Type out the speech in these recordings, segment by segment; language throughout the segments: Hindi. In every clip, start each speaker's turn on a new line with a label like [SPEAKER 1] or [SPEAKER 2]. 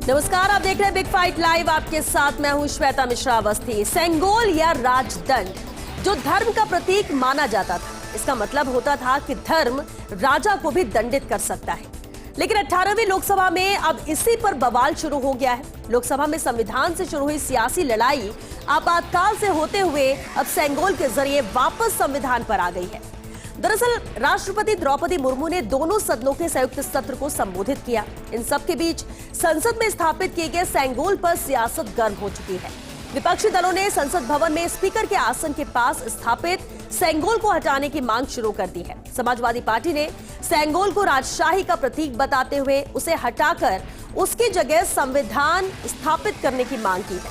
[SPEAKER 1] नमस्कार, आप देख रहे हैं बिग फाइट लाइव। आपके साथ मैं हूं श्वेता मिश्रा अवस्थी। सेंगोल या राजदंड जो धर्म का प्रतीक माना जाता था, इसका मतलब होता था कि धर्म राजा को भी दंडित कर सकता है। लेकिन 18वीं लोकसभा में अब इसी पर बवाल शुरू हो गया है। लोकसभा में संविधान से शुरू हुई सियासी लड़ाई आपातकाल से होते हुए अब सेंगोल के जरिए वापस संविधान पर आ गई है। दरअसल राष्ट्रपति द्रौपदी मुर्मू ने दोनों सदनों के संयुक्त सत्र को संबोधित किया। इन सब के बीच संसद में स्थापित किए गए सेंगोल पर सियासत गर्म हो चुकी है। विपक्षी दलों ने संसद भवन में स्पीकर के आसन के पास स्थापित सेंगोल को हटाने की मांग शुरू कर दी है। समाजवादी पार्टी ने सेंगोल को राजशाही का प्रतीक बताते हुए उसे हटाकर उसकी जगह संविधान स्थापित करने की मांग की है,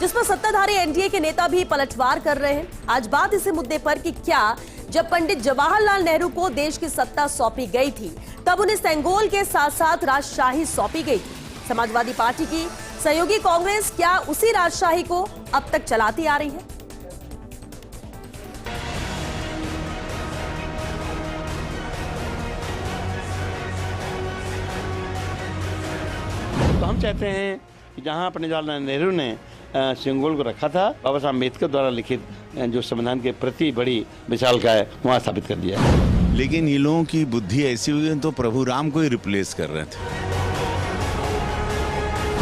[SPEAKER 1] जिस पर सत्ताधारी एनडीए के नेता भी पलटवार कर रहे हैं। आज बात इसी मुद्दे पर कि क्या जब पंडित जवाहरलाल नेहरू को देश की सत्ता सौंपी गई थी, तब उन्हें सेंगोल के साथ साथ राजशाही सौंपी गई थी। समाजवादी पार्टी की सहयोगी कांग्रेस क्या उसी राजशाही को अब तक चलाती आ रही है?
[SPEAKER 2] तो हम चाहते हैं कि जहां पंडित जवाहरलाल नेहरू ने सेंगोल को रखा था, बाबा साहब अम्बेडकर द्वारा लिखित जो संविधान के प्रति बड़ी विशालकाय वहां स्थापित कर दिया है।
[SPEAKER 3] लेकिन ये लोगों की बुद्धि ऐसी हुई तो प्रभु राम को ही रिप्लेस कर रहे थे।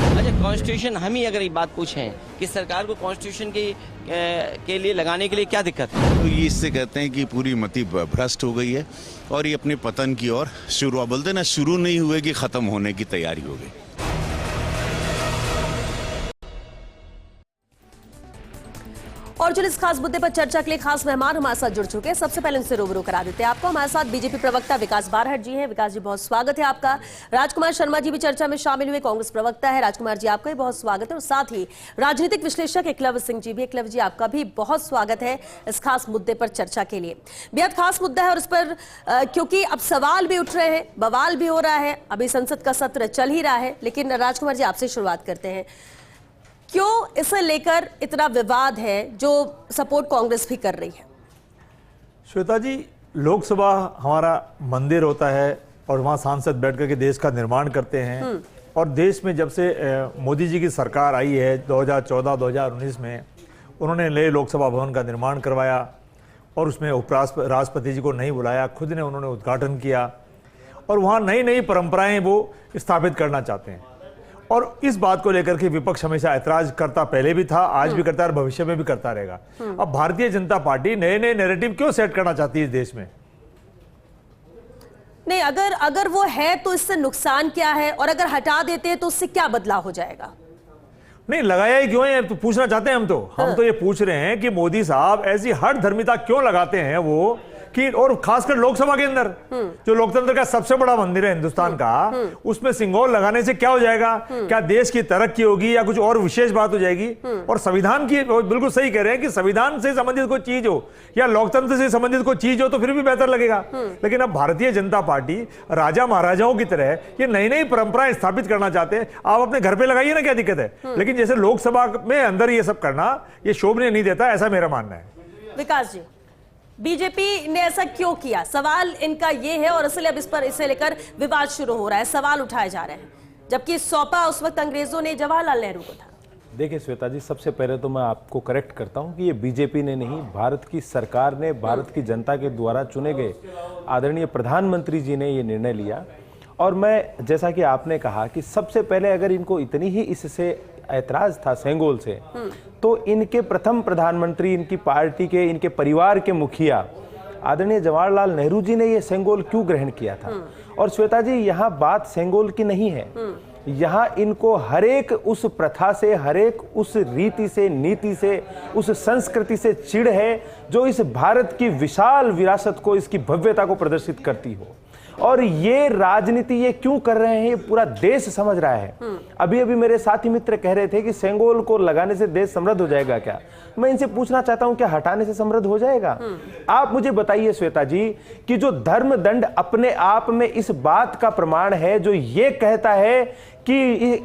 [SPEAKER 4] अच्छा, कॉन्स्टिट्यूशन हम ही अगर ये बात पूछें कि सरकार को कॉन्स्टिट्यूशन के लिए लगाने के लिए क्या दिक्कत है,
[SPEAKER 3] तो ये इससे कहते हैं कि पूरी मति भ्रष्ट हो गई है और ये अपने पतन की ओर शुरू, बोलते ना, शुरू नहीं हुए कि खत्म होने की तैयारी हो गई।
[SPEAKER 1] और जो इस खास मुद्दे पर चर्चा के लिए खास मेहमान हमारे साथ जुड़ चुके हैं, सबसे पहले उनसे रूबरू करा देते हैं आपको। हमारे साथ बीजेपी प्रवक्ता विकास बारहट जी हैं। विकास जी, बहुत स्वागत है आपका। राजकुमार शर्मा जी भी चर्चा में शामिल हुए, कांग्रेस प्रवक्ता है। राजकुमार जी, आपका भी बहुत स्वागत है। और साथ ही राजनीतिक विश्लेषक एकलव्य सिंह जी भी। एकलव्य जी, आपका भी बहुत स्वागत है इस खास मुद्दे पर चर्चा के लिए। बेहद खास मुद्दा है और इस पर क्योंकि अब सवाल भी उठ रहे हैं, बवाल भी हो रहा है, अभी संसद का सत्र चल ही रहा है। लेकिन राजकुमार जी, आपसे शुरुआत करते हैं। क्यों इसे लेकर इतना विवाद है जो सपोर्ट कांग्रेस भी कर रही है?
[SPEAKER 5] श्वेता जी, लोकसभा हमारा मंदिर होता है और वहाँ सांसद बैठ करके देश का निर्माण करते हैं। और देश में जब से मोदी जी की सरकार आई है 2014-2019 में, उन्होंने नए लोकसभा भवन का निर्माण करवाया और उसमें राष्ट्रपति जी को नहीं बुलाया, खुद ने उन्होंने उद्घाटन किया और वहाँ नई नई परंपराएं वो स्थापित करना चाहते हैं। और इस बात को लेकर के विपक्ष हमेशा ऐतराज करता पहले भी था, आज भी करता है और भविष्य में भी करता रहेगा। अब भारतीय जनता पार्टी नए नए नैरेटिव क्यों सेट करना चाहती है इस देश में?
[SPEAKER 1] नहीं, अगर वो है तो इससे नुकसान क्या है, और अगर हटा देते हैं तो उससे क्या बदलाव हो जाएगा?
[SPEAKER 5] नहीं, लगाया ही क्यों है तो पूछना चाहते हैं हम तो ये पूछ रहे हैं कि मोदी साहब ऐसी हर धर्मिता क्यों लगाते हैं वो कि, और खासकर लोकसभा के अंदर जो लोकतंत्र का सबसे बड़ा मंदिर है हिंदुस्तान का, उसमें सिंगोल लगाने से क्या हो जाएगा? क्या देश की तरक्की होगी या कुछ और विशेष बात हो जाएगी? और संविधान की बिल्कुल सही कह रहे हैं कि संविधान से संबंधित कोई चीज हो या लोकतंत्र से संबंधित कोई चीज हो तो फिर भी बेहतर लगेगा। लेकिन अब भारतीय जनता पार्टी राजा महाराजाओं की तरह ये नई नई परंपराएं स्थापित करना चाहते हैं। आप अपने घर पे लगाइए ना, क्या दिक्कत है? लेकिन जैसे लोकसभा में अंदर ये सब करना ये शोभनीय नहीं देता, ऐसा मेरा मानना है।
[SPEAKER 1] विकास जी, बीजेपी ने ऐसा क्यों किया? सवाल इनका ये है और इसलिए अब इसे लेकर विवाद शुरू हो रहा है, सवाल उठाए जा रहे हैं, जबकि सौंपा उस वक्त अंग्रेजों ने जवाहरलाल नेहरू को था।
[SPEAKER 6] देखिए श्वेता जी, सबसे पहले तो मैं आपको करेक्ट करता हूं कि ये बीजेपी ने नहीं, भारत की सरकार ने, भारत की जनता के द्वारा चुने गए आदरणीय प्रधानमंत्री जी ने ये निर्णय लिया। और मैं, जैसा कि आपने कहा कि सबसे पहले अगर इनको इतनी ही इससे ऐतराज था सेंगोल से, तो इनके प्रथम प्रधानमंत्री, इनकी पार्टी के, इनके परिवार के मुखिया आदरणीय जवाहरलाल नेहरू जी ने ये सेंगोल क्यों ग्रहण किया था। और श्वेता जी, यहाँ बात सेंगोल की नहीं है, यहाँ इनको हरेक उस प्रथा से, हरेक उस रीति से, नीति से, उस संस्कृति से चिढ़ है जो इस भारत की विशाल विरासत को, इसकी भव्यता को प्रदर्शित करती हो। और ये राजनीति ये क्यों कर रहे हैं ये पूरा देश समझ रहा है। अभी अभी मेरे साथी मित्र कह रहे थे कि सेंगोल को लगाने से देश समृद्ध हो जाएगा क्या? मैं इनसे पूछना चाहता हूं, क्या हटाने से समृद्ध हो जाएगा? आप मुझे बताइए श्वेता जी कि जो धर्म दंड अपने आप में इस बात का प्रमाण है, जो ये कहता है कि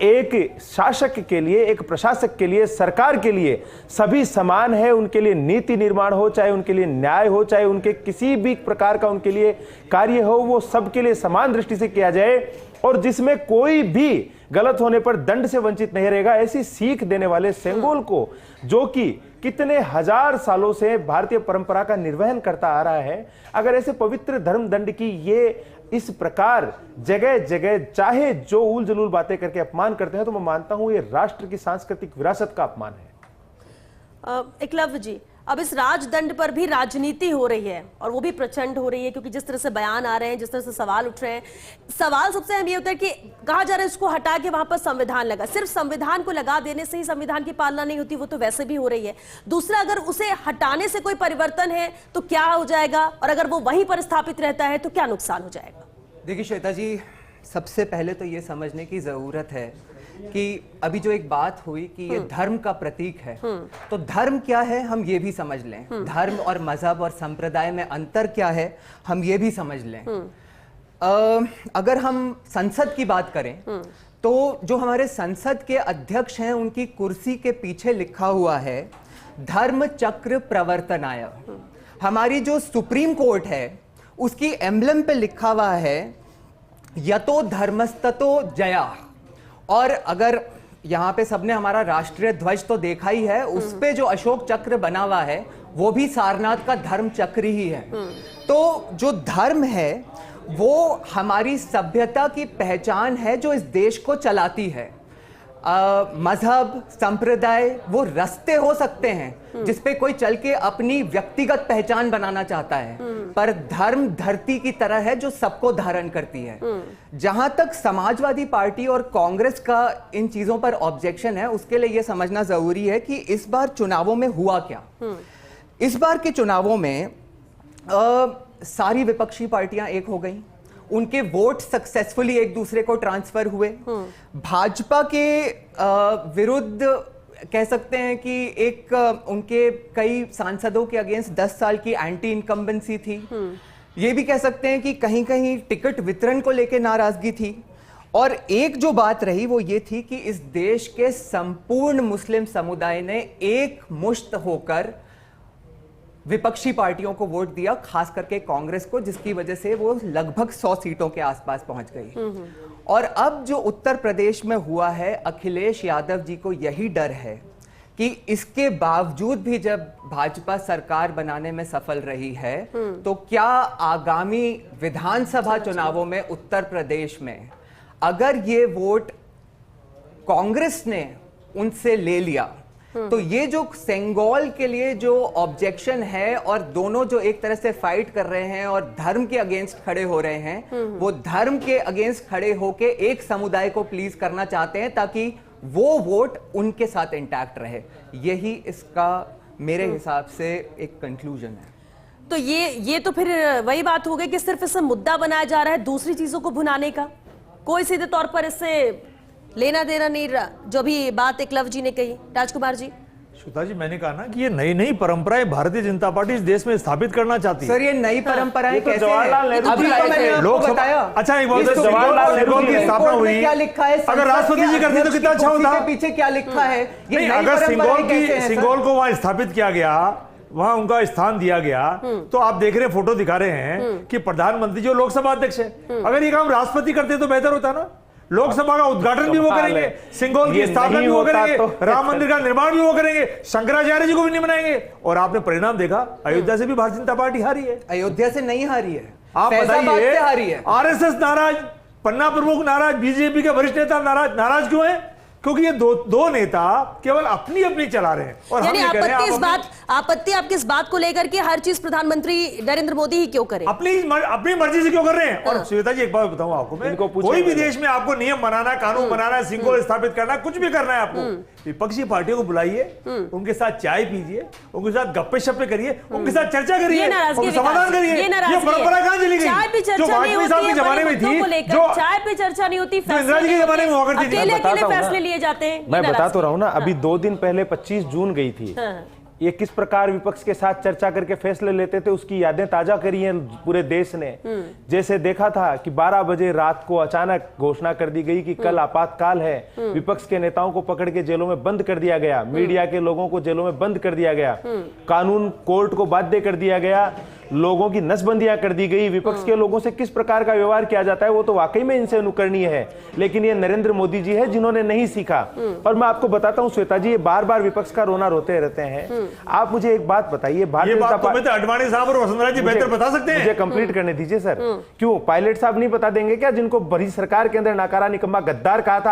[SPEAKER 6] एक शासक के लिए, एक प्रशासक के लिए, सरकार के लिए सभी समान है। उनके लिए नीति निर्माण हो, चाहे उनके लिए न्याय हो, चाहे उनके किसी भी प्रकार का उनके लिए कार्य हो, वो सबके लिए समान दृष्टि से किया जाए और जिसमें कोई भी गलत होने पर दंड से वंचित नहीं रहेगा, ऐसी सीख देने वाले सेंगोल को, जो कि कितने हजार सालों से भारतीय परंपरा का निर्वहन करता आ रहा है, अगर ऐसे पवित्र धर्म दंड की ये इस प्रकार जगह जगह चाहे जो उल जलूल बातें करके अपमान करते हैं, तो मैं मानता हूं ये राष्ट्र की सांस्कृतिक विरासत का अपमान है।
[SPEAKER 1] एकलव्य जी, अब इस राजदंड पर भी राजनीति हो रही है और वो भी प्रचंड हो रही है, क्योंकि जिस तरह से बयान आ रहे हैं, जिस तरह से सवाल उठ रहे हैं, सवाल सबसे अहम ये होता है कि कहा जा रहा है इसको हटा के वहां पर संविधान लगा। सिर्फ संविधान को लगा देने से ही संविधान की पालना नहीं होती, वो तो वैसे भी हो रही है। दूसरा, अगर उसे हटाने से कोई परिवर्तन है तो क्या हो जाएगा, और अगर वो वहीं पर स्थापित रहता है तो क्या नुकसान हो जाएगा?
[SPEAKER 7] देखिए श्वेता जी, सबसे पहले तो ये समझने की जरूरत है कि अभी जो एक बात हुई कि ये धर्म का प्रतीक है, तो धर्म क्या है हम ये भी समझ लें। धर्म और मजहब और संप्रदाय में अंतर क्या है हम ये भी समझ लें। अगर हम संसद की बात करें तो जो हमारे संसद के अध्यक्ष हैं उनकी कुर्सी के पीछे लिखा हुआ है धर्म चक्र प्रवर्तनाय। हमारी जो सुप्रीम कोर्ट है उसकी एम्ब्लम पे लिखा हुआ है यतो धर्मस्ततो जया। और अगर यहाँ पे सबने हमारा राष्ट्रीय ध्वज तो देखा ही है, उस पे जो अशोक चक्र बना हुआ है वो भी सारनाथ का धर्म चक्र ही है। तो जो धर्म है वो हमारी सभ्यता की पहचान है जो इस देश को चलाती है। मजहब, संप्रदाय वो रास्ते हो सकते हैं जिसपे कोई चल के अपनी व्यक्तिगत पहचान बनाना चाहता है, पर धर्म धरती की तरह है जो सबको धारण करती है। जहां तक समाजवादी पार्टी और कांग्रेस का इन चीजों पर ऑब्जेक्शन है, उसके लिए यह समझना जरूरी है कि इस बार चुनावों में हुआ क्या। इस बार के चुनावों में सारी विपक्षी पार्टियां एक हो गई, उनके वोट सक्सेसफुली एक दूसरे को ट्रांसफर हुए। भाजपा के विरुद्ध कह सकते हैं कि एक उनके कई सांसदों के अगेंस्ट 10 साल की एंटी इनकम्बेंसी थी। ये भी कह सकते हैं कि कहीं कहीं टिकट वितरण को लेकर नाराजगी थी। और एक जो बात रही वो ये थी कि इस देश के संपूर्ण मुस्लिम समुदाय ने एक मुश्त होकर विपक्षी पार्टियों को वोट दिया, खास करके कांग्रेस को, जिसकी वजह से वो लगभग 100 सीटों के आसपास पहुंच गई। और अब जो उत्तर प्रदेश में हुआ है, अखिलेश यादव जी को यही डर है कि इसके बावजूद भी जब भाजपा सरकार बनाने में सफल रही है, तो क्या आगामी विधानसभा चुनावों में उत्तर प्रदेश में अगर ये वोट कांग्रेस ने उनसे ले लिया तो ये जो सेंगोल के लिए जो ऑब्जेक्शन है और दोनों जो एक तरह से फाइट कर रहे हैं और धर्म के अगेंस्ट खड़े हो रहे हैं, वो धर्म के अगेंस्ट खड़े होके एक समुदाय को प्लीज करना चाहते हैं ताकि वो वोट उनके साथ इंटैक्ट रहे। यही इसका मेरे हिसाब से एक कंक्लूजन है।
[SPEAKER 1] तो ये तो फिर वही बात हो गई कि सिर्फ इसे मुद्दा बनाया जा रहा है दूसरी चीजों को भुनाने का, कोई सीधे तौर पर इससे लेना देना नहीं रहा, जो भी बात एकलव्य जी ने कही। राजकुमार जी।
[SPEAKER 5] श्वेता जी, मैंने कहा ना कि ये नई नई परंपराएं भारतीय जनता पार्टी इस देश में स्थापित करना चाहती है।
[SPEAKER 7] सर ये नई परंपराएं
[SPEAKER 6] तो
[SPEAKER 7] कैसे
[SPEAKER 6] जवाहरलाल नेहरू
[SPEAKER 7] अभी तो मैंने आपको बताया।
[SPEAKER 5] अच्छा एक बात,
[SPEAKER 6] जवाहरलाल नेहरू
[SPEAKER 5] की स्थापना हुई,
[SPEAKER 7] क्या लिखा है,
[SPEAKER 5] अगर राष्ट्रपति जी करते तो कितना अच्छा होता।
[SPEAKER 7] पीछे क्या लिखा है,
[SPEAKER 5] नहीं, अगर सिंगोल को वहां स्थापित किया गया, वहां उनका स्थान दिया गया, तो आप देख रहे फोटो दिखा रहे हैं कि प्रधानमंत्री जो लोकसभा अध्यक्ष है, अगर ये काम राष्ट्रपति करते तो बेहतर होता ना। लोकसभा का उद्घाटन भी वो करेंगे, सिंगोल की स्थापना भी वो करेंगे, राम मंदिर का निर्माण भी वो करेंगे, शंकराचार्य जी को भी नहीं बनाएंगे। और आपने परिणाम देखा, अयोध्या से भी भारतीय जनता पार्टी हारी है।
[SPEAKER 7] अयोध्या से नहीं हारी है,
[SPEAKER 5] आप बताइए,
[SPEAKER 7] हारी है।
[SPEAKER 5] आरएसएस नाराज, पन्ना प्रमुख नाराज, बीजेपी के वरिष्ठ नेता नाराज क्यों है? क्योंकि ये दो नेता केवल अपनी अपनी चला रहे हैं। और
[SPEAKER 1] यानी आपत्ति आपकी इस बात को लेकर के हर चीज प्रधानमंत्री नरेंद्र मोदी ही क्यों करें,
[SPEAKER 5] अपनी मर्जी से क्यों कर रहे हैं। और श्वेता जी एक बात बताऊं आपको, मैं कोई भी देश में आपको नियम बनाना, कानून बनाना, सिंगोल स्थापित करना, कुछ भी करना है आपको, विपक्षी पार्टियों को बुलाइए, उनके साथ चाय पीजिए, उनके साथ गप्पे शप्पे करिए, उनके साथ चर्चा करिए, समाधान करिए। ये परंपरा कहां चली गई जो वाजपेयी साहब के जमाने में थी, जो
[SPEAKER 1] चाय पे चर्चा नहीं होती,
[SPEAKER 5] इंदिरा जी के जमाने में हुआ करती थी।
[SPEAKER 1] अकेले फैसले लिए जाते हैं।
[SPEAKER 6] मैं बता तो रहा हूं ना, अभी 2 दिन पहले 25 जून गई थी ये किस प्रकार विपक्ष के साथ चर्चा करके फैसले लेते थे, उसकी यादें ताजा करी हैं पूरे देश ने। जैसे देखा था कि 12 बजे रात को अचानक घोषणा कर दी गई कि कल आपातकाल है, विपक्ष के नेताओं को पकड़ के जेलों में बंद कर दिया गया, मीडिया के लोगों को जेलों में बंद कर दिया गया, कानून कोर्ट को बाध्य कर दिया गया, लोगों की नसबंदियां कर दी गई। विपक्ष के लोगों से किस प्रकार का व्यवहार किया जाता है वो तो वाकई में इनसे अनुकरणीय है, लेकिन ये नरेंद्र मोदी जी है जिन्होंने नहीं सीखा। और मैं आपको बताता हूं श्वेता जी, ये बार बार विपक्ष का रोना रोते रहते हैं। आप मुझे एक बात बताइए, भारतीय जनता पार्टी,
[SPEAKER 5] अडवाणी साहब और वसुंधरा जी बेहतर बता सकते हैं।
[SPEAKER 6] मुझे कंप्लीट करने दीजिए सर। क्यों पायलट साहब नहीं बता देंगे क्या, जिनको बड़ी सरकार के अंदर नाकारा निकम्मा गद्दार कहा था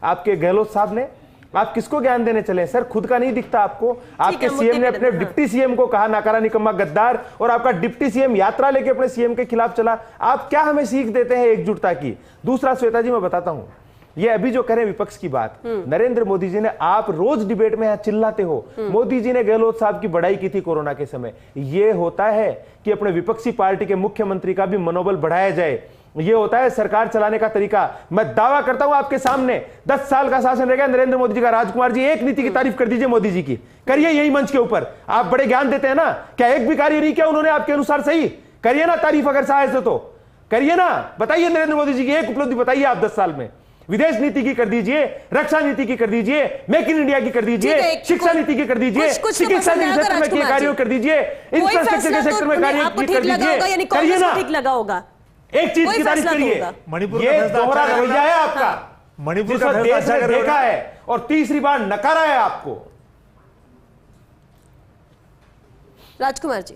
[SPEAKER 6] आपके गहलोत साहब ने? आप किसको ज्ञान देने चले सर? खुद का नहीं दिखता आपको? आपके सीएम ने अपने डिप्टी सीएम को कहा नाकारा निकम्मा गद्दार, और आपका डिप्टी सीएम यात्रा लेके अपने सीएम के खिलाफ चला। आप क्या हमें सीख देते हैं एकजुटता की? दूसरा श्वेता जी मैं बताता हूं, ये अभी जो करें विपक्ष की बात, नरेंद्र मोदी जी ने, आप रोज डिबेट में यहां चिल्लाते हो, मोदी जी ने गहलोत साहब की बड़ाई की थी कोरोना के समय। ये होता है कि अपने विपक्षी पार्टी के मुख्यमंत्री का भी मनोबल बढ़ाया जाए, ये होता है सरकार चलाने का तरीका। मैं दावा करता हूं आपके सामने, 10 साल का शासन रहेगा नरेंद्र मोदी जी का। राजकुमार जी, एक नीति की तारीफ कर दीजिए मोदी जी की, करिए यही मंच के ऊपर। आप बड़े ज्ञान देते हैं ना, क्या एक भी कार्य नहीं किया उन्होंने आपके अनुसार? सही करिए ना तारीफ, अगर साहस हो तो करिए ना। बताइए नरेंद्र मोदी जी की एक उपलब्धि बताइए आप 10 साल में। विदेश नीति की कर दीजिए, रक्षा नीति की कर दीजिए, मेक इन इंडिया की कर दीजिए, शिक्षा नीति की कर दीजिए, चिकित्सा के क्षेत्र में कार्यों कर दीजिए, इंफ्रास्ट्रक्चर के क्षेत्र में कार्य कर दीजिए। करिए ना,
[SPEAKER 1] ठीक लगा होगा।
[SPEAKER 6] एक चीज की तारीफ करिए,
[SPEAKER 5] मणिपुर
[SPEAKER 6] ये दोहरा रवैया है आपका,
[SPEAKER 5] मणिपुर
[SPEAKER 6] जिसको देश ने देखा है और तीसरी बार नकारा है आपको।
[SPEAKER 1] राजकुमार जी,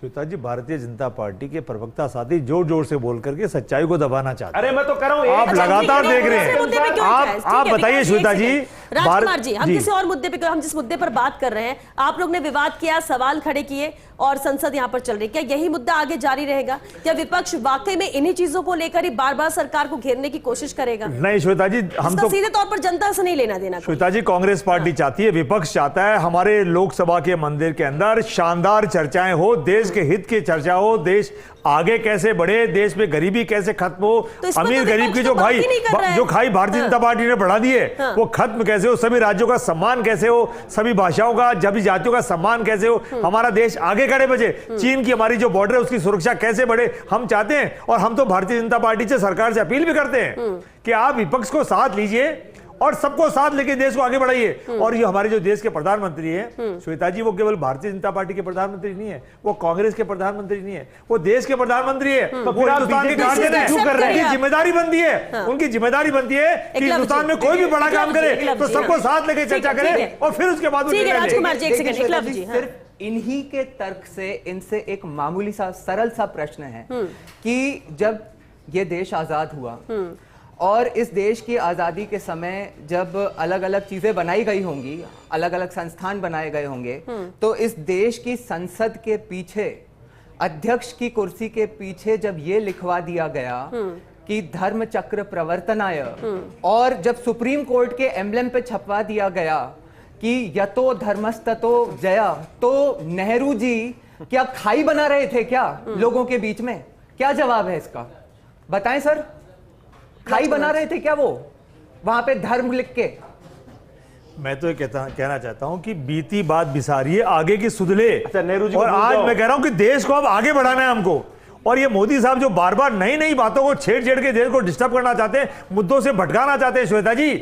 [SPEAKER 5] श्वेता जी, भारतीय जनता पार्टी के प्रवक्ता साथी जोर जोर से बोल करके सच्चाई को दबाना चाहते हैं।
[SPEAKER 6] अरे मैं तो कर रहा हूं,
[SPEAKER 5] आप लगातार देख रहे हैं। आप बताइए श्वेता जी।
[SPEAKER 1] राजकुमार जी, हम किसी और मुद्दे पे, हम जिस मुद्दे पर बात कर रहे हैं, आप लोग ने विवाद किया, सवाल खड़े किए और संसद यहां पर चल रही, क्या यही मुद्दा आगे जारी रहेगा? क्या विपक्ष वाकई में इन्हीं चीजों को लेकर ही बार बार सरकार को घेरने की कोशिश करेगा?
[SPEAKER 5] नहीं श्वेता जी, हम तो
[SPEAKER 1] सीधे तौर पर जनता से नहीं लेना देना।
[SPEAKER 5] श्वेता जी, कांग्रेस पार्टी चाहती है, विपक्ष चाहता है हमारे लोकसभा के मंदिर के अंदर शानदार चर्चाएं हो, देश के हित की चर्चा हो, देश आगे कैसे बढ़े, देश में गरीबी कैसे खत्म हो, अमीर गरीब की जो खाई भारतीय जनता पार्टी ने बढ़ा दी है वो खत्म कैसे हो, सभी राज्यों का सम्मान कैसे हो, सभी भाषाओं का, सभी जातियों का सम्मान कैसे हो, हमारा देश आगे खड़े बजे, चीन की हमारी जो बॉर्डर है उसकी सुरक्षा कैसे बढ़े, हम चाहते हैं। और हम तो भारतीय जनता पार्टी से, सरकार से अपील भी करते हैं कि आप विपक्ष को साथ लीजिए और सबको साथ लेके देश को आगे बढ़ाइए। और ये हमारे जो देश के प्रधानमंत्री हैं श्वेता जी, वो केवल भारतीय जनता पार्टी के प्रधानमंत्री नहीं है, वो कांग्रेस के प्रधानमंत्री नहीं है, वो देश के प्रधानमंत्री है, वो हिंदुस्तान के गार्जियन है। उनकी जिम्मेदारी बनती है, उनकी जिम्मेदारी बनती है कि हिंदुस्तान में कोई भी बड़ा काम करे तो सबको साथ लेके चर्चा करे और फिर उसके बाद
[SPEAKER 7] सिर्फ इन्हीं के तर्क से, इनसे एक मामूली सा सरल सा प्रश्न है कि जब ये देश आजाद हुआ और इस देश की आज़ादी के समय जब अलग अलग चीज़ें बनाई गई होंगी, अलग अलग संस्थान बनाए गए होंगे, तो इस देश की संसद के पीछे, अध्यक्ष की कुर्सी के पीछे जब ये लिखवा दिया गया कि धर्म चक्र प्रवर्तनाय, और जब सुप्रीम कोर्ट के एम्ब्लेम पे छपवा दिया गया कि यतो धर्मस्ततो जया, तो नेहरू जी क्या खाई बना रहे थे क्या लोगों के बीच में? क्या जवाब है इसका, बताएं सर? खाई बना रहे थे क्या वो वहां पे धर्म लिख के?
[SPEAKER 5] मैं तो ये कहना चाहता हूं कि बीती बात बिसारिए, आगे की सुधले।
[SPEAKER 6] अच्छा, नेहरू जी,
[SPEAKER 5] और आज मैं कह रहा हूं कि देश को अब आगे बढ़ाना है हमको। और ये मोदी साहब जो बार बार नई नई बातों को छेड़ छेड़ के देश को डिस्टर्ब करना चाहते हैं, मुद्दों से भटकाना चाहते हैं श्वेता जी,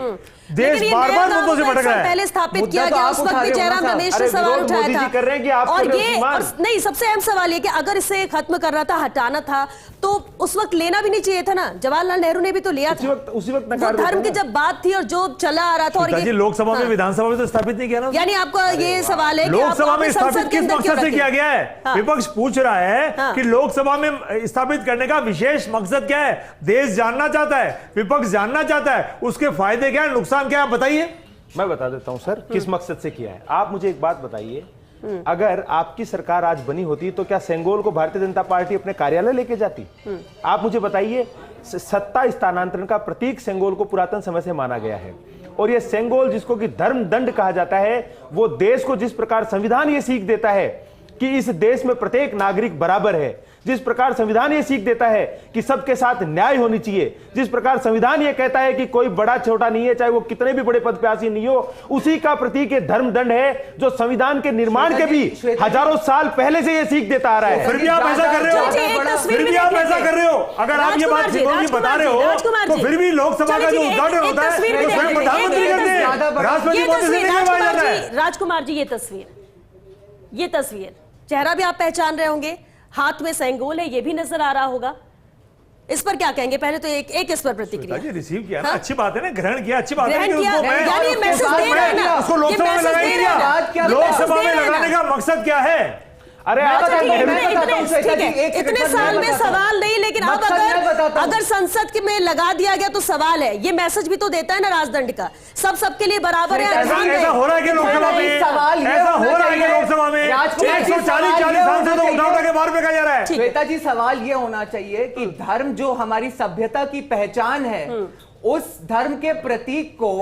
[SPEAKER 5] देश बार बार मुद्दों से भटक रहा है।
[SPEAKER 1] पहले स्थापित किया गया, उस वक्त भी जयराम रमेश ने सवाल उठाया था। और ये नहीं, सबसे अहम सवाल ये कि अगर इसे खत्म करना था, हटाना था, तो उस वक्त लेना भी नहीं चाहिए था ना। जवाहरलाल नेहरू ने भी तो लिया था
[SPEAKER 6] उसी वक्त
[SPEAKER 1] वो धर्म की जब बात थी और जो चला आ रहा था। और ये
[SPEAKER 5] लोकसभा में, विधानसभा में तो स्थापित नहीं किया ना।
[SPEAKER 1] यानी आपका ये सवाल है कि
[SPEAKER 5] लोकसभा में स्थापित किस मकसद से किया गया है? विपक्ष पूछ रहा है कि लोकसभा में स्थापित करने का विशेष मकसद क्या है? देश जानना चाहता है, विपक्ष जानना चाहता है, उसके फायदे क्या है, नुकसान क्या है, बताइए।
[SPEAKER 6] मैं बता देता हूं सर किस मकसद से किया है। आप मुझे एक बात बताइए, अगर आपकी सरकार आज बनी होती तो क्या सेंगोल को भारतीय जनता पार्टी अपने कार्यालय लेके जाती? आप मुझे बताइए, सत्ता स्थानांतरण का प्रतीक सेंगोल को पुरातन समय से माना गया है। और ये सेंगोल, जिसको कि धर्म दंड कहा जाता है, वो देश को जिस प्रकार संविधान ये सीख देता है कि इस देश में प्रत्येक नागरिक बराबर है, जिस प्रकार संविधान ये सीख देता है कि सबके साथ न्याय होनी चाहिए, जिस प्रकार संविधान ये कहता है कि कोई बड़ा छोटा नहीं है, चाहे वो कितने भी बड़े पद पे आसीन नहीं हो, उसी का प्रतीक ये धर्म दंड है जो संविधान के निर्माण के भी हजारों साल पहले से ये सीख देता आ रहा है।
[SPEAKER 5] फिर भी आप ऐसा कर रहे हो, फिर भी आप ऐसा कर रहे हो। अगर आप ये बात बता रहे हो तो फिर भी लोकसभा का जो उद्घाटन होता है वो स्वयं प्रधानमंत्री करते हैं, राष्ट्रपति मोदी से नहीं करवाया जाता है।
[SPEAKER 1] राजकुमार जी, ये तस्वीर चेहरा भी आप पहचान रहे होंगे, हाथ में सेंगोल है, ये भी नजर आ रहा होगा। इस पर क्या कहेंगे? पहले तो एक इस पर प्रतिक्रिया।
[SPEAKER 5] जी रिसीव किया ना, अच्छी बात है ना, ग्रहण किया, अच्छी बात है।
[SPEAKER 1] ग्रहण किया, यानी मैसेज दे रहे हैं ना,
[SPEAKER 5] उसको लोकसभा में लगाई दिया। लोकसभा में लगाने का मकसद क्या है?
[SPEAKER 6] अरे
[SPEAKER 1] इतने साल में सवाल नहीं, लेकिन अब अगर संसद में लगा दिया गया तो सवाल है। ये मैसेज भी तो देता है ना राजदंड का, सबके लिए बराबर है।
[SPEAKER 5] ऐसा हो रहा है कि लोकसभा में, ऐसा हो रहा है कि लोकसभा में 140 सांसदों को उठा के बाहर फेंका जा रहा है।
[SPEAKER 7] श्वेता जी, सवाल ये होना चाहिए कि धर्म जो हमारी सभ्यता की पहचान है, उस धर्म के प्रतीक को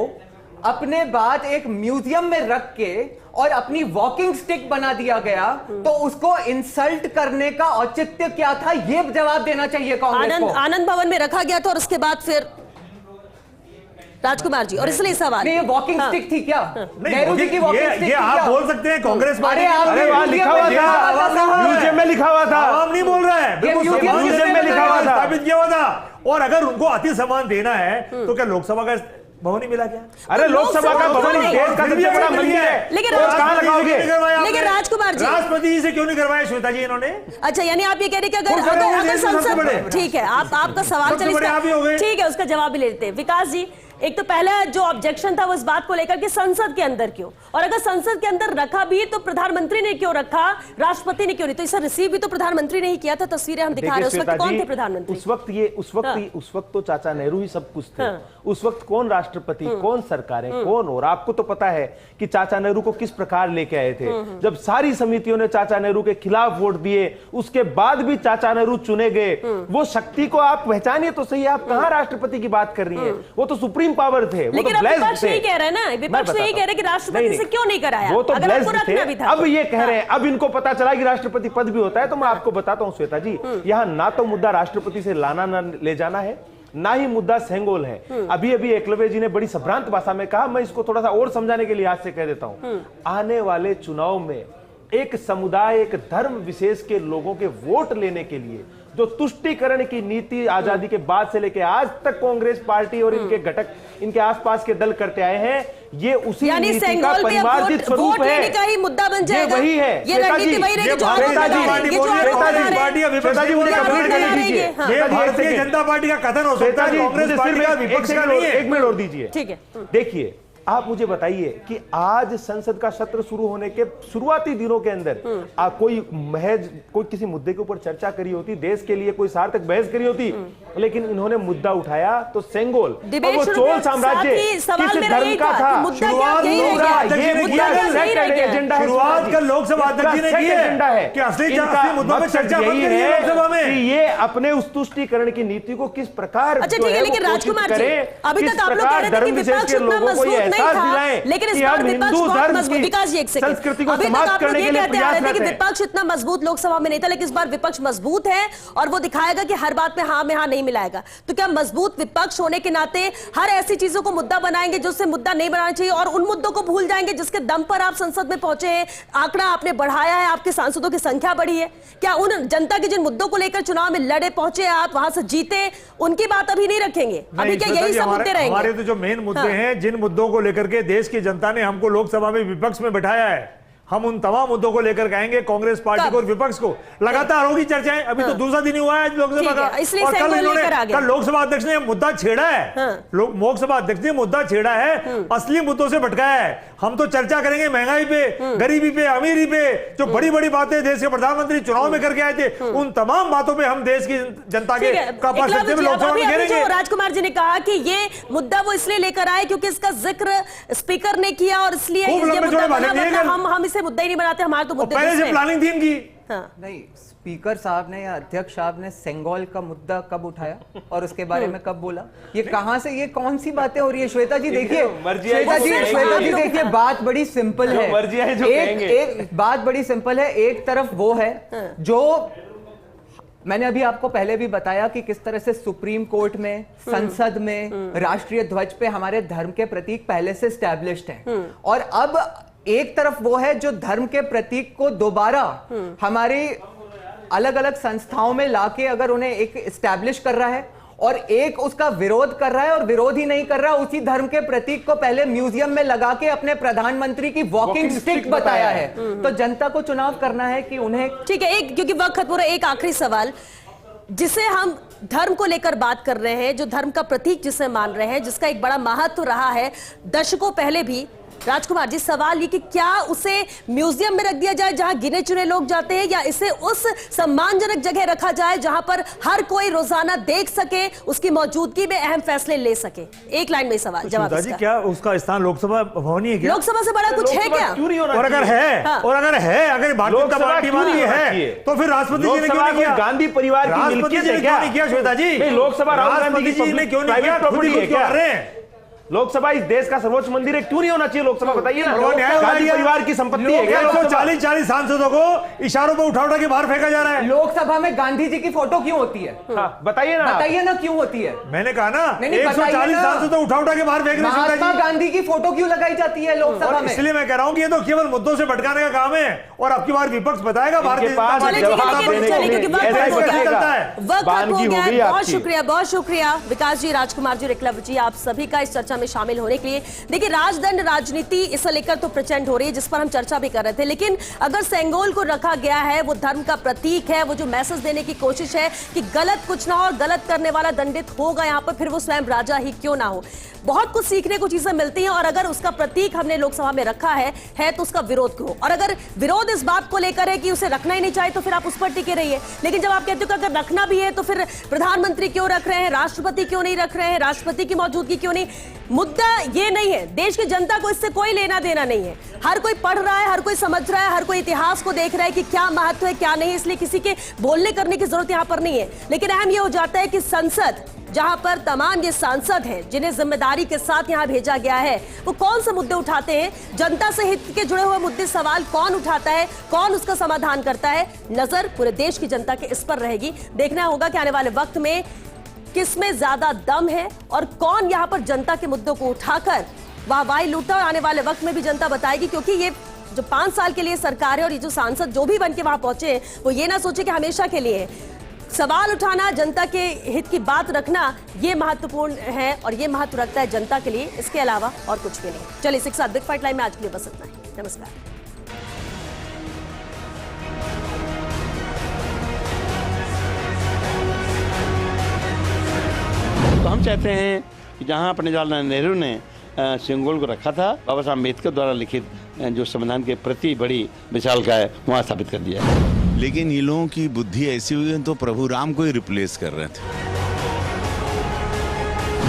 [SPEAKER 7] अपने बाद एक म्यूजियम में रख के और अपनी वॉकिंग स्टिक बना दिया गया, तो उसको इंसल्ट करने का औचित्य क्या था? ये जवाब देना चाहिए कांग्रेस को।
[SPEAKER 1] आनंद भवन में रखा गया था और उसके बाद फिर राजकुमार जी, और इसलिए सवाल
[SPEAKER 7] ये वॉकिंग स्टिक थी क्या? नेहरू जी की वॉकिंग स्टिक
[SPEAKER 5] ये आप बोल सकते हैं कांग्रेस पार्टी।
[SPEAKER 6] अरे वहां लिखा हुआ था, म्यूजियम में लिखा हुआ था।
[SPEAKER 5] आवाम नहीं बोल रहा है,
[SPEAKER 6] म्यूजियम में लिखा हुआ था,
[SPEAKER 5] स्थापित किया हुआ था। और अगर उनको अति सम्मान देना है तो क्या लोकसभा का भवन ही मिला क्या?
[SPEAKER 6] अरे लोकसभा का भवन ही देश का सबसे बड़ा मंदिर है,
[SPEAKER 1] लेकिन
[SPEAKER 6] कहां लगाओगे?
[SPEAKER 1] लेकिन राजकुमार जी,
[SPEAKER 5] राष्ट्रपति जी से क्यों नहीं करवाया श्वेता जी इन्होंने?
[SPEAKER 1] अच्छा, यानी आप ये कह रहे हैं कि अगर संसद, ठीक है, आपका सवाल चलिए, ठीक है, उसका जवाब भी ले लेते हैं। विकास जी, एक तो पहला जो ऑब्जेक्शन था वो इस बात को लेकर कि संसद के अंदर क्यों, और अगर संसद के अंदर रखा भी तो प्रधानमंत्री ने क्यों रखा, राष्ट्रपति ने क्यों नहीं? तो इसे रिसीव भी तो प्रधानमंत्री ने ही किया था। तस्वीरें हम दिखा रहे हैं, उस वक्त कौन थे प्रधानमंत्री?
[SPEAKER 6] उस वक्त तो चाचा नेहरू ही सब कुछ थे। उस वक्त कौन राष्ट्रपति, कौन सरकारें, कौन? और आपको तो पता है कि चाचा नेहरू को किस प्रकार लेके आए थे। जब सारी समितियों ने चाचा नेहरू के खिलाफ वोट दिए, उसके बाद भी चाचा नेहरू चुने गए। वो शक्ति को आप पहचानिए तो सही। आप कहां राष्ट्रपति की बात कर रही है? वो तो सुप्रीम पावर थे,
[SPEAKER 1] लेकिन अब विपक्ष यही कह रहे हैं ना, विपक्ष यही कह रहे हैं कि राष्ट्रपति से क्यों नहीं कराया?
[SPEAKER 6] वो तो
[SPEAKER 1] ब्लेस्ड थे,
[SPEAKER 6] अब ये कह रहे हैं, अब इनको पता चला कि राष्ट्रपति पद भी होता है। तो मैं आपको बताता हूं श्वेता जी, यहाँ ना तो मुद्दा राष्ट्रपति से लाना ना ले जाना है, ना ही मुद्दा सेंगोल है। अभी एकलव्य जी ने बड़ी सभ्रांत भाषा में कहा, मैं इसको थोड़ा सा और समझाने के लिए आज से कह देता हूं। आने वाले चुनाव में एक समुदाय, एक धर्म विशेष के लोगों के वोट लेने के लिए जो तुष्टीकरण की नीति आजादी के बाद से लेकर आज तक कांग्रेस पार्टी और इनके घटक, इनके आसपास के दल करते आए हैं, ये उसी नीति का परिमार्जित स्वरूप है।
[SPEAKER 1] लेने का ही मुद्दा बन जाएगा।
[SPEAKER 6] ये वही है।
[SPEAKER 1] ये रणनीति वही रहेगी जो आप बता रहे हैं।
[SPEAKER 5] ये भारतीय जनता पार्टी का कथन हो सकता है, कांग्रेस पार्टी का विपक्ष का नहीं है।
[SPEAKER 6] एक मिनट और दीजिए।
[SPEAKER 1] ठीक है,
[SPEAKER 6] देखिए, आप मुझे बताइए कि आज संसद का सत्र शुरू होने के शुरुआती दिनों के अंदर कोई किसी मुद्दे के ऊपर चर्चा करी होती, देश के लिए कोई सार्थक बहस करी होती, लेकिन इन्होंने मुद्दा उठाया तो सेंगोल और वो चोल साम्राज्य किस धर्म का था?
[SPEAKER 5] शुरुआत का लोकसभा अध्यक्ष जी ने की है कि असली मुद्दों में चर्चा बंद करी है लोकसभा में।
[SPEAKER 6] ये अपने उस तुष्टीकरण की नीति को किस प्रकार,
[SPEAKER 1] अच्छा ठीक है, लेकिन राजकुमार जी, अभी तक आप लोग कह रहे थे कि विपक्ष उतना मजबूत नहीं था, लेकिन इस बार विपक्ष बहुत मजबूत। विकास जी, एक सेकंड, अभी तक आप लोग ये कहते आ रहे थे कि विपक्ष इतना मजबूत लोकसभा में नहीं था, लेकिन इस बार विपक्ष मजबूत है और वो दिखाएगा कि हर बात में हाँ में हाँ नहीं मिलाएगा। तो क्या मजबूत विपक्ष होने के नाते हर ऐसी चीजों को मुद्दा बनाएंगे जो उससे मुद्दा नहीं बनाना चाहिए, और उन मुद्दों को भूल जाएंगे जिसके दम पर आप संसद में पहुंचे हैं, आंकड़ा आपने बढ़ाया है, आपके सांसदों की संख्या बढ़ी है? क्या उन जनता के जिन मुद्दों को लेकर चुनाव में लड़े, पहुंचे आप, वहां से जीते, उनकी बात अभी नहीं रखेंगे? अभी क्या यही सब मुद्दे रहेंगे?
[SPEAKER 5] हमारे तो जो मेन मुद्दे हैं, जिन मुद्दों को लेकर के देश की जनता ने हमको लोकसभा में विपक्ष में बैठाया है, हम उन तमाम मुद्दों को लेकर कहेंगे कांग्रेस पार्टी को और विपक्ष को। लगातार होगी चर्चाएं, अभी तो दूसरा दिन हुआ है लोकसभा का, और कल लोकसभा अध्यक्ष ने मुद्दा छेड़ा है, लोकसभा अध्यक्ष ने मुद्दा छेड़ा है, असली मुद्दों से भटकाया है। हम तो चर्चा करेंगे महंगाई पे, गरीबी पे, अमीरी पे, जो बड़ी बड़ी बातें देश के प्रधानमंत्री चुनाव में करके आए थे, उन तमाम बातों पे हम देश की जनता के लोकसभा में घेरेंगे।
[SPEAKER 1] राजकुमार जी ने कहा कि ये मुद्दा वो इसलिए लेकर आए क्योंकि इसका जिक्र स्पीकर ने किया और इसलिए हम इसे मुद्दा ही नहीं बनाते, हमारे तो मुद्दे
[SPEAKER 5] पहले से प्लानिंग थी इनकी।
[SPEAKER 7] नहीं, स्पीकर साहब ने या अध्यक्ष साहब ने सेंगोल का मुद्दा कब उठाया और उसके बारे में कब बोला? ये कहां से, ये कौन सी बातें हो रही है? श्वेता जी देखिए, श्वेता जी देखिए, बात बड़ी सिंपल है। एक बात बड़ी सिंपल है। एक तरफ वो है जो मैंने अभी आपको पहले भी बताया कि किस तरह से सुप्रीम कोर्ट में, संसद में राष्ट्रीय ध्वज पे हमारे धर्म के प्रतीक पहले से स्टैब्लिश्ड हैं। और अब एक तरफ वो है जो धर्म के प्रतीक को दोबारा हमारी अलग अलग संस्थाओं में लाके अगर उन्हें एक एस्टैब्लिश कर रहा है, और एक उसका विरोध कर रहा है, और विरोध ही नहीं कर रहा, उसी धर्म के प्रतीक को पहले म्यूजियम में लगा के अपने प्रधानमंत्री की वॉकिंग स्टिक बताया है। तो जनता को चुनाव करना है कि उन्हें,
[SPEAKER 1] ठीक है, एक क्योंकि वक्त खत्म हो रहा है, एक आखिरी सवाल जिसे हम धर्म को लेकर बात कर रहे हैं, जो धर्म का प्रतीक जिसे मान रहे हैं, जिसका एक बड़ा महत्व रहा है दशकों पहले भी, राजकुमार जी सवाल ये कि क्या उसे म्यूजियम में रख दिया जाए जहां गिने चुने लोग जाते हैं, या इसे उस सम्मानजनक जगह रखा जाए जहां पर हर कोई रोजाना देख सके, उसकी मौजूदगी में अहम फैसले ले सके? एक लाइन में सवाल जवाब
[SPEAKER 5] जी, क्या उसका स्थान लोकसभा भवन ही है क्या?
[SPEAKER 1] लोकसभा से बड़ा कुछ है क्या?
[SPEAKER 5] और अगर है,
[SPEAKER 1] हाँ।
[SPEAKER 5] और अगर है, अगर भारतीय जनता पार्टी वाली है, तो फिर राष्ट्रपति जी ने क्यों नहीं किया?
[SPEAKER 8] गांधी परिवार की
[SPEAKER 5] राष्ट्रपति जी ने क्यों नहीं किया श्वेता जी?
[SPEAKER 8] लोकसभा राहुल गांधी
[SPEAKER 5] जी ने क्यों नहीं किया?
[SPEAKER 8] प्रॉपर्टी है क्या?
[SPEAKER 5] क्या
[SPEAKER 8] लोकसभा इस देश का सर्वोच्च मंदिर है, क्यों नहीं होना चाहिए लोकसभा? बताइए ना,
[SPEAKER 5] न्याय
[SPEAKER 8] गांधी परिवार की संपत्ति है क्या?
[SPEAKER 5] 140 सांसदों को इशारों पर उठा के बाहर फेंका जा रहा है।
[SPEAKER 7] लोकसभा में गांधी जी की फोटो क्यों होती है?
[SPEAKER 8] हाँ, बताइए ना
[SPEAKER 7] क्यों होती है?
[SPEAKER 5] मैंने कहा ना,
[SPEAKER 7] नहीं,
[SPEAKER 5] 140 सांसदों उठा के बाहर फेंक रहे हैं।
[SPEAKER 7] महात्मा गांधी की फोटो क्यों लगाई जाती है लोकसभा में?
[SPEAKER 5] इसलिए मैं कह रहा हूँ कि ये तो केवल मुद्दों से भटकाने का काम है, और अब की बार विपक्ष बताएगा भारतीय जनता पार्टी चलता है।
[SPEAKER 1] वक्त हो गया। बहुत शुक्रिया विकास जी, राजकुमार जी, विक्लव जी, आप सभी का इस चर्चा में शामिल होने के लिए। देखिए, राजदंड राजनीति इसे लेकर तो प्रचंड हो रही है, जिस पर हम चर्चा भी कर रहे थे, लेकिन अगर सेंगोल को रखा गया है, वो धर्म का प्रतीक है, वो जो मैसेज देने की कोशिश है कि गलत कुछ ना हो और गलत करने वाला दंडित होगा यहां पर, फिर वो स्वयं राजा ही क्यों ना हो। बहुत कुछ सीखने को चीजें मिलती हैं, और अगर उसका प्रतीक हमने लोकसभा में रखा है तो उसका विरोध क्यों? और अगर विरोध इस बात को लेकर है कि उसे रखना ही नहीं चाहिए, तो फिर आप उस पर टिके रहिए। लेकिन जब आप कहते हो कि अगर रखना भी है, तो फिर प्रधानमंत्री क्यों रख रहे हैं, राष्ट्रपति क्यों नहीं रख रहे हैं, राष्ट्रपति की मौजूदगी क्यों नहीं? मुद्दा ये नहीं है, देश की जनता को इससे कोई लेना देना नहीं है। हर कोई पढ़ रहा है, हर कोई समझ रहा है, हर कोई इतिहास को देख रहा है कि क्या महत्व है क्या नहीं, इसलिए किसी के बोलने करने की जरूरत यहां पर नहीं है। लेकिन अहम यह हो जाता है कि संसद, जहां पर तमाम ये सांसद हैं जिन्हें जिम्मेदारी के साथ यहां भेजा गया है, वो कौन से मुद्दे उठाते हैं, जनता से हित के जुड़े हुए मुद्दे, सवाल कौन उठाता है, कौन उसका समाधान करता है, नजर पूरे देश की जनता के इस पर रहेगी। देखना होगा कि आने वाले वक्त में किसमें ज्यादा दम है और कौन यहां पर जनता के मुद्दों को उठाकर वाहवाही लूटा। और आने वाले वक्त में भी जनता बताएगी, क्योंकि ये जो 5 साल के लिए सरकार है और ये जो सांसद जो भी बन के वहां पहुंचे हैं, वो ये ना सोचे कि हमेशा के लिए है। सवाल उठाना, जनता के हित की बात रखना, ये महत्वपूर्ण है और ये महत्व रखता है जनता के लिए, इसके अलावा और कुछ भी नहीं। चलिए, इसी के साथ बिग फाइट लाइन में आज के लिए बस इतना ही। नमस्कार।
[SPEAKER 2] तो हम चाहते हैं कि जहां अपने जवाहरलाल नेहरू ने सिंगोल को रखा था, बाबा साहब अम्बेडकर द्वारा लिखित जो संविधान के प्रति बड़ी विशालकाय वहां स्थापित कर दिया है।
[SPEAKER 3] लेकिन ये लोगों की बुद्धि ऐसी हुई है तो प्रभु राम को ही रिप्लेस कर रहे थे।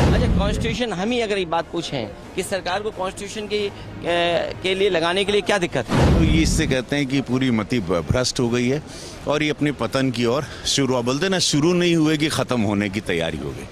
[SPEAKER 4] अच्छा, कॉन्स्टिट्यूशन हम ही अगर ये बात पूछें कि सरकार को कॉन्स्टिट्यूशन के लिए लगाने के लिए क्या दिक्कत है,
[SPEAKER 3] तो ये इससे कहते हैं कि पूरी मति भ्रष्ट हो गई है और ये अपने पतन की ओर शुरू, बोलते ना, शुरू नहीं हुए कि खत्म होने की तैयारी हो गई।